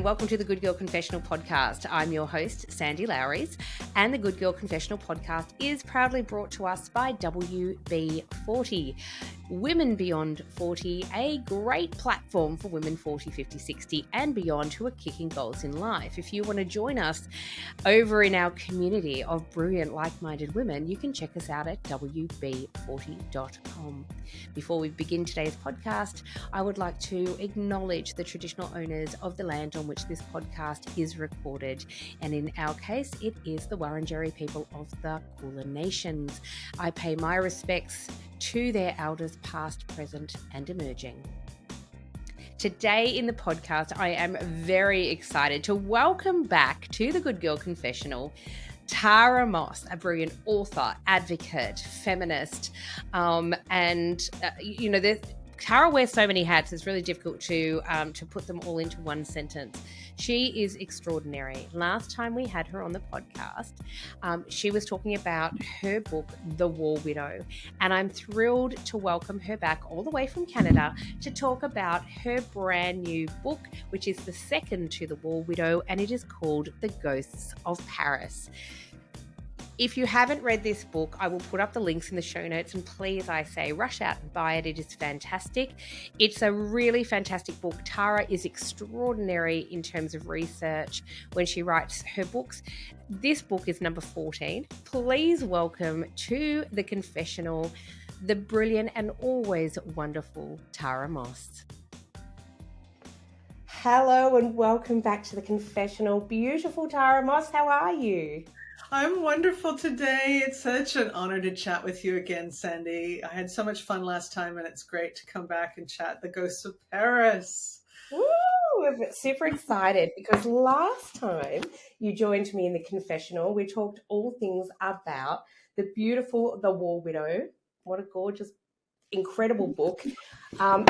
welcome to the Good Girl Confessional podcast. I'm your host, Sandy Lowres, and the Good Girl Confessional podcast is proudly brought to us by WB40. Women Beyond 40, a great platform for women 40, 50, 60 and beyond who are kicking goals in life. If you want to join us over in our community of brilliant, like-minded women, you can check us out at WB40.com. Before we begin today's podcast, I would like to acknowledge the traditional owners of the land on which this podcast is recorded. And in our case, it is the Wurundjeri people of the Kulin Nations. I pay my respects to their elders past, present and emerging. Today in the podcast, I am very excited to welcome back to the Good Girl Confessional Tara Moss, a brilliant author, advocate, feminist, Tara wears so many hats, it's really difficult to put them all into one sentence. She is extraordinary. Last time we had her on the podcast, she was talking about her book, The War Widow, and I'm thrilled to welcome her back all the way from Canada to talk about her brand new book, which is the second to The War Widow, and it is called The Ghosts of Paris. If you haven't read this book, I will put up the links in the show notes, and please, I say, rush out and buy it. It is fantastic. It's a really fantastic book. Tara is extraordinary in terms of research when she writes her books. This book is number 14. Please welcome to the confessional, the brilliant and always wonderful Tara Moss. Hello and welcome back to the confessional. Beautiful Tara Moss, how are you? I'm wonderful today. It's such an honor to chat with you again, Sandy. I had so much fun last time, and it's great to come back and chat The Ghosts of Paris. Woo! I'm super excited because last time you joined me in the confessional, we talked all things about the beautiful The War Widow. What a gorgeous, incredible book. And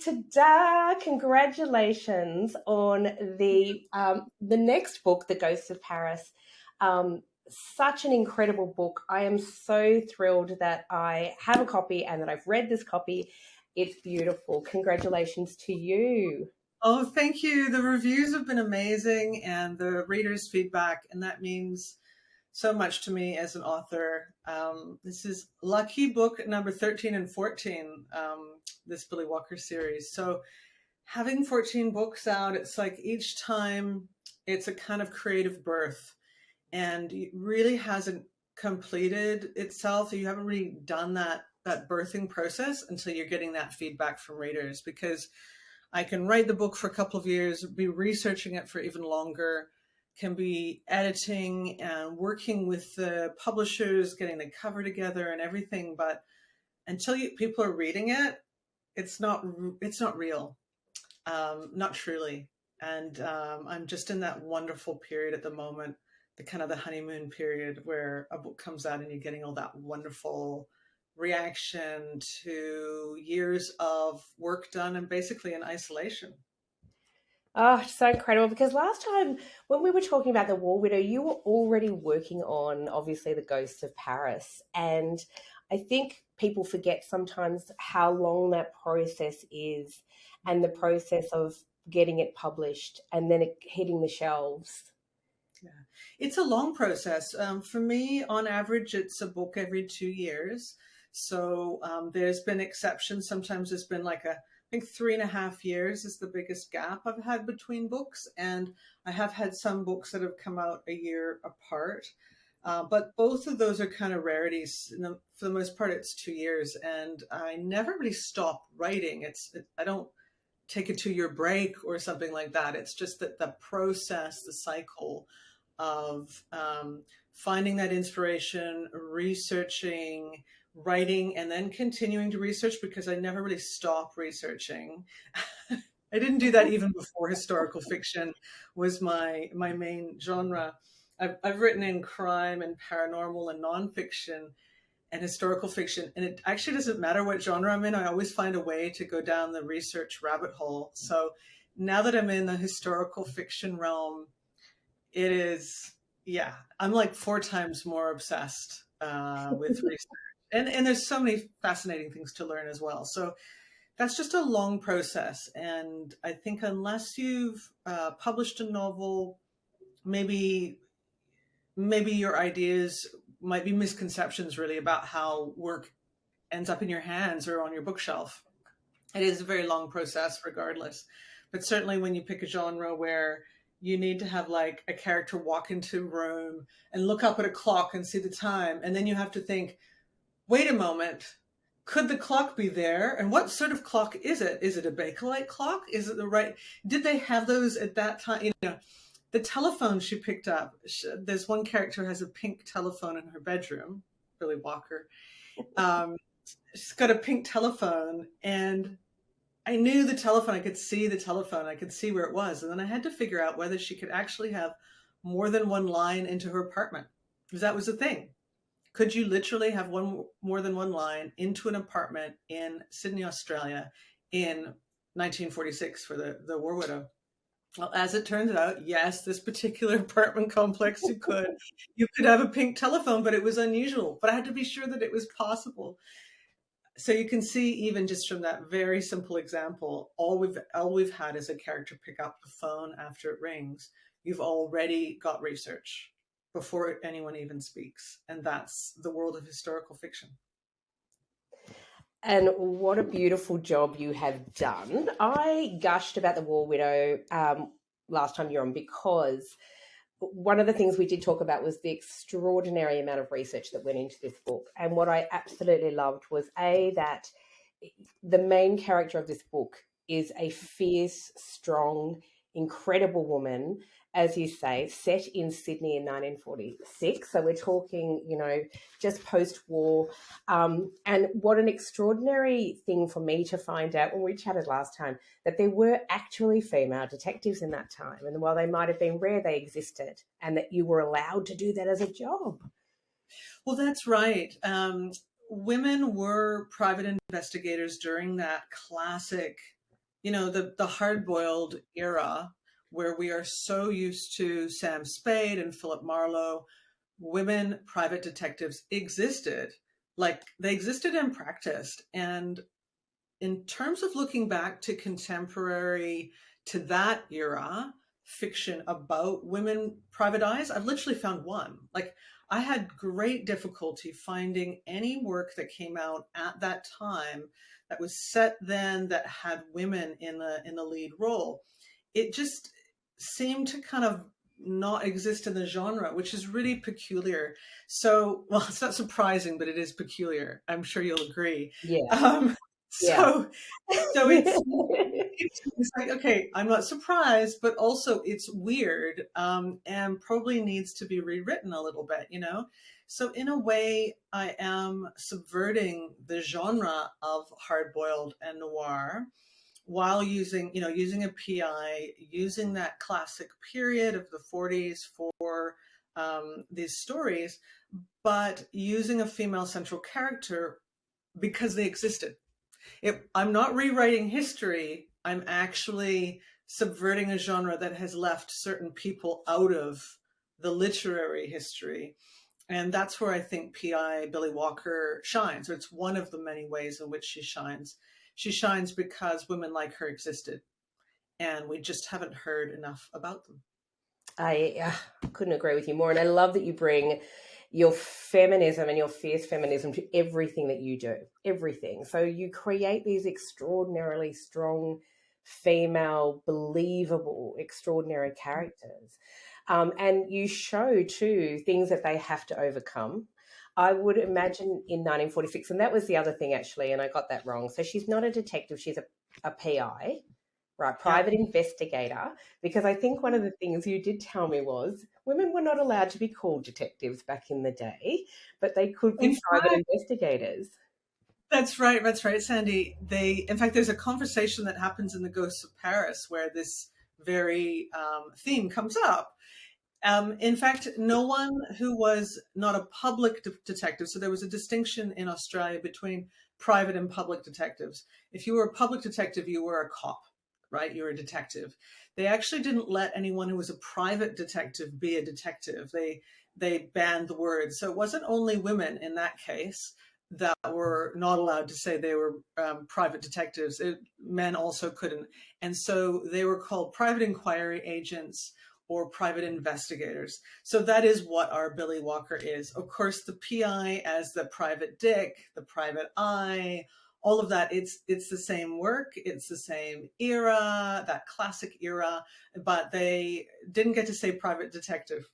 today, congratulations on the next book, The Ghosts of Paris. Such an incredible book. I am so thrilled that I have a copy and that I've read this copy. It's beautiful. Congratulations to you. Oh, thank you. The reviews have been amazing and the readers' feedback, and that means so much to me as an author. This is lucky book number 13 and 14, this Billie Walker series. So having 14 books out, it's like each time it's a kind of creative birth. And it really hasn't completed itself. You haven't really done that birthing process until you're getting that feedback from readers, because I can write the book for a couple of years, be researching it for even longer, can be editing and working with the publishers, getting the cover together and everything. But until people are reading it, it's not real, not truly. And I'm just in that wonderful period at the moment, the kind of the honeymoon period where a book comes out and you're getting all that wonderful reaction to years of work done and basically in isolation. Oh, so incredible, because last time when we were talking about The War Widow, you were already working on, obviously, The Ghosts of Paris. And I think people forget sometimes how long that process is and the process of getting it published and then it hitting the shelves. Yeah, it's a long process. For me, on average, it's a book every 2 years. So there's been exceptions. Sometimes it's been like I think 3.5 years is the biggest gap I've had between books. And I have had some books that have come out a year apart. But both of those are kind of rarities. For the most part, it's 2 years. And I never really stop writing. I don't take a 2-year break or something like that. It's just that the process, the cycle of finding that inspiration, researching, writing, and then continuing to research, because I never really stop researching. I didn't do that even before historical fiction was my main genre. I've written in crime and paranormal and nonfiction and historical fiction, and it actually doesn't matter what genre I'm in. I always find a way to go down the research rabbit hole. So now that I'm in the historical fiction realm, it is, I'm like 4 times more obsessed with research. And there's so many fascinating things to learn as well. So that's just a long process. And I think unless you've published a novel, maybe your ideas might be misconceptions really about how work ends up in your hands or on your bookshelf. It is a very long process regardless. But certainly when you pick a genre where you need to have like a character walk into a room and look up at a clock and see the time, and then you have to think, wait a moment, could the clock be there? And what sort of clock is it? Is it a Bakelite clock? Is it the right? Did they have those at that time? You know, the telephone she picked up. There's one character who has a pink telephone in her bedroom, Billie Walker. She's got a pink telephone, and I knew the telephone. I could see the telephone. I could see where it was. And then I had to figure out whether she could actually have more than one line into her apartment, because that was the thing. Could you literally have more than one line into an apartment in Sydney, Australia in 1946 for the war widow? Well, as it turns out, yes, this particular apartment complex, you could have a pink telephone, but it was unusual. But I had to be sure that it was possible. So you can see, even just from that very simple example, all we've had is a character pick up the phone after it rings. You've already got research before anyone even speaks. And that's the world of historical fiction. And what a beautiful job you have done. I gushed about the War Widow last time you were on, because one of the things we did talk about was the extraordinary amount of research that went into this book. And what I absolutely loved was, that the main character of this book is a fierce, strong, incredible woman, as you say, set in Sydney in 1946. So we're talking, just post-war. And what an extraordinary thing for me to find out when we chatted last time, that there were actually female detectives in that time. And while they might have been rare, they existed, and that you were allowed to do that as a job. Well, that's right. Women were private investigators during that classic, the hard-boiled era, where we are so used to Sam Spade and Philip Marlowe. Women private detectives existed. Like, they existed and practiced. And in terms of looking back to contemporary, to that era, fiction about women private eyes, I've literally found one. Like, I had great difficulty finding any work that came out at that time that was set then, that had women in the lead role. It just seemed to kind of not exist in the genre, which is really peculiar. So, well, it's not surprising, but it is peculiar. I'm sure you'll agree. Yeah. So it's like, okay, I'm not surprised, but also it's weird, and probably needs to be rewritten a little bit, So in a way, I am subverting the genre of hard-boiled and noir, while using a PI, using that classic period of the 40s for these stories, but using a female central character because they existed. I'm not rewriting history. I'm actually subverting a genre that has left certain people out of the literary history. And that's where I think PI Billie Walker shines, or it's one of the many ways in which she shines. She shines because women like her existed, and we just haven't heard enough about them. I couldn't agree with you more. And I love that you bring your feminism and your fierce feminism to everything that you do, everything. So you create these extraordinarily strong, female, believable, extraordinary characters. And you show, too, things that they have to overcome. I would imagine in 1946, and that was the other thing, actually, and I got that wrong. So she's not a detective, she's a PI, right? Private investigator, because I think one of the things you did tell me was women were not allowed to be called detectives back in the day, but they could be private investigators. That's right, Sandy. In fact, there's a conversation that happens in The Ghosts of Paris where this very theme comes up. In fact, no one who was not a public detective, so there was a distinction in Australia between private and public detectives. If you were a public detective, you were a cop, right? You were a detective. They actually didn't let anyone who was a private detective be a detective. They banned the word. So it wasn't only women in that case, that were not allowed to say they were private detectives. Men also couldn't. And so they were called private inquiry agents or private investigators. So that is what our Billie Walker is. Of course, the PI as the private dick, the private eye, all of that, it's the same work, it's the same era, that classic era, but they didn't get to say private detective.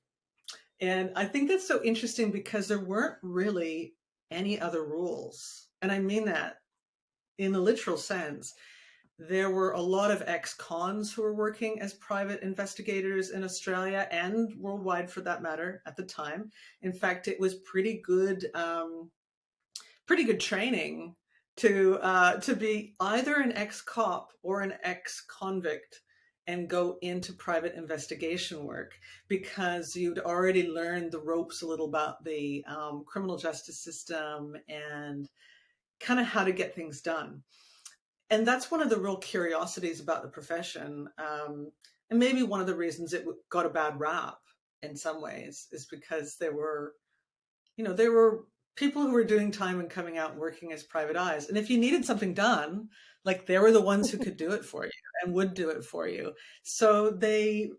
And I think that's so interesting because there weren't really any other rules. And I mean that in a literal sense. There were a lot of ex-cons who were working as private investigators in Australia and worldwide for that matter at the time. In fact, it was pretty good training to be either an ex-cop or an ex-convict and go into private investigation work, because you'd already learned the ropes a little about the criminal justice system and kind of how to get things done. And that's one of the real curiosities about the profession. And maybe one of the reasons it got a bad rap in some ways is because there were people who were doing time and coming out and working as private eyes. And if you needed something done, like, they were the ones who could do it for you and would do it for you. So they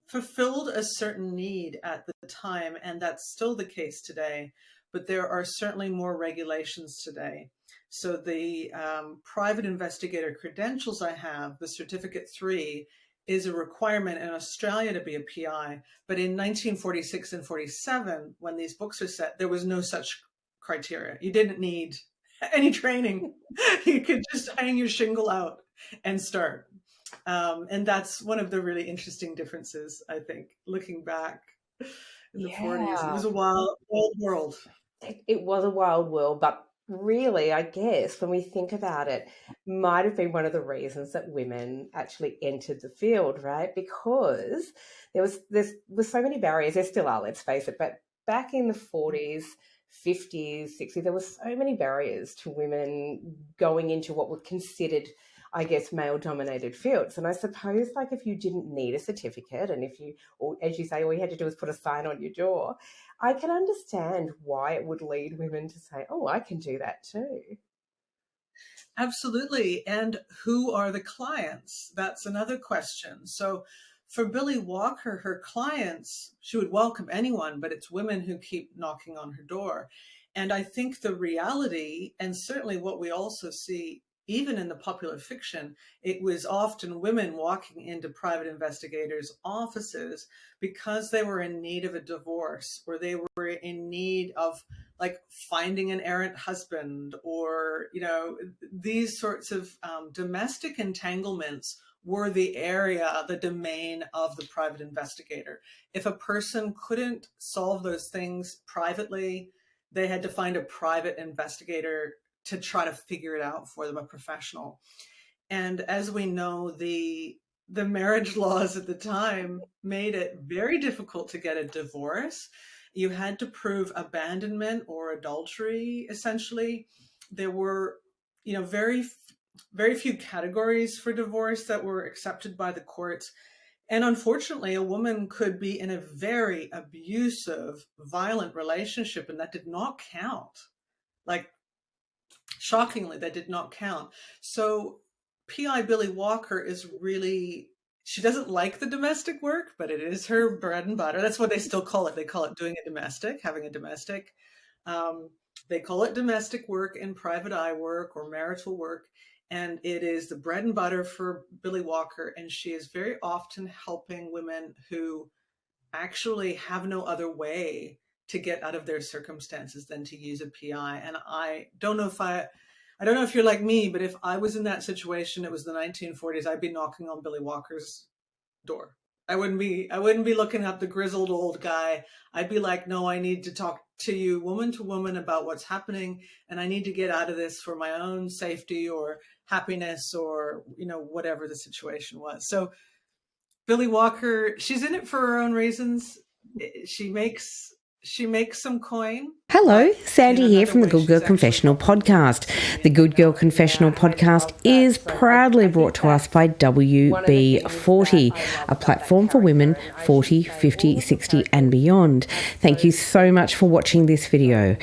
fulfilled a certain need at the time, and that's still the case today. But there are certainly more regulations today. So the private investigator credentials I have, the Certificate 3, is a requirement in Australia to be a PI. But in 1946 and 47, when these books are set, there was no such criteria. You didn't need any training. You could just hang your shingle out and start. And that's one of the really interesting differences, I think, looking back in the 40s. It was a wild world. It was a wild world, but really, I guess, when we think about it, might have been one of the reasons that women actually entered the field, right? Because there was so many barriers. There still are, let's face it, but back in the 40s, 50s, 60s, there were so many barriers to women going into what were considered, I guess, male-dominated fields. And I suppose, like, if you didn't need a certificate, and if you, or as you say, all you had to do was put a sign on your door, I can understand why it would lead women to say, oh, I can do that too. Absolutely. And who are the clients? That's another question. So for Billie Walker, her clients, she would welcome anyone, but it's women who keep knocking on her door. And I think the reality, and certainly what we also see even in the popular fiction, it was often women walking into private investigators' offices because they were in need of a divorce, or they were in need of, like, finding an errant husband, or, these sorts of domestic entanglements were the domain of the private investigator. If a person couldn't solve those things privately, they had to find a private investigator to try to figure it out for them, a professional. And as we know, the marriage laws at the time made it very difficult to get a divorce. You had to prove abandonment or adultery, essentially. There were, very, very few categories for divorce that were accepted by the courts. And unfortunately, a woman could be in a very abusive, violent relationship, and that did not count. Like, shockingly, that did not count. So PI Billie Walker is really, she doesn't like the domestic work, but it is her bread and butter. That's what they still call it. They call it doing a domestic, having a domestic. They call it domestic work and private eye work or marital work. And it is the bread and butter for Billie Walker. And she is very often helping women who actually have no other way to get out of their circumstances than to use a PI. And I don't know if you're like me, but if I was in that situation, it was the 1940s, I'd be knocking on Billie Walker's door. I wouldn't be looking at the grizzled old guy. I'd be like, no, I need to talk to you woman to woman about what's happening, and I need to get out of this for my own safety or happiness, or, whatever the situation was. So Billie Walker, she's in it for her own reasons. She makes some coin, Hello, Sandy here from the Good Girl Confessional podcast. The Good Girl Confessional podcast is proudly brought to us by WB40, a platform for women 40, 50, 60 and beyond. Thank you so much for watching this video.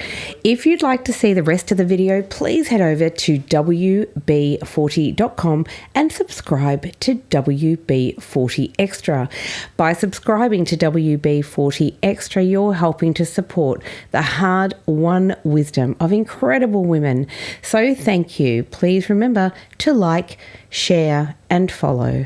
If you'd like to see the rest of the video, please head over to WB40.com and subscribe to WB40 Extra. By subscribing to WB40 Extra, you're helping to support the hard-won wisdom of incredible women. So thank you. Please remember to like, share and follow.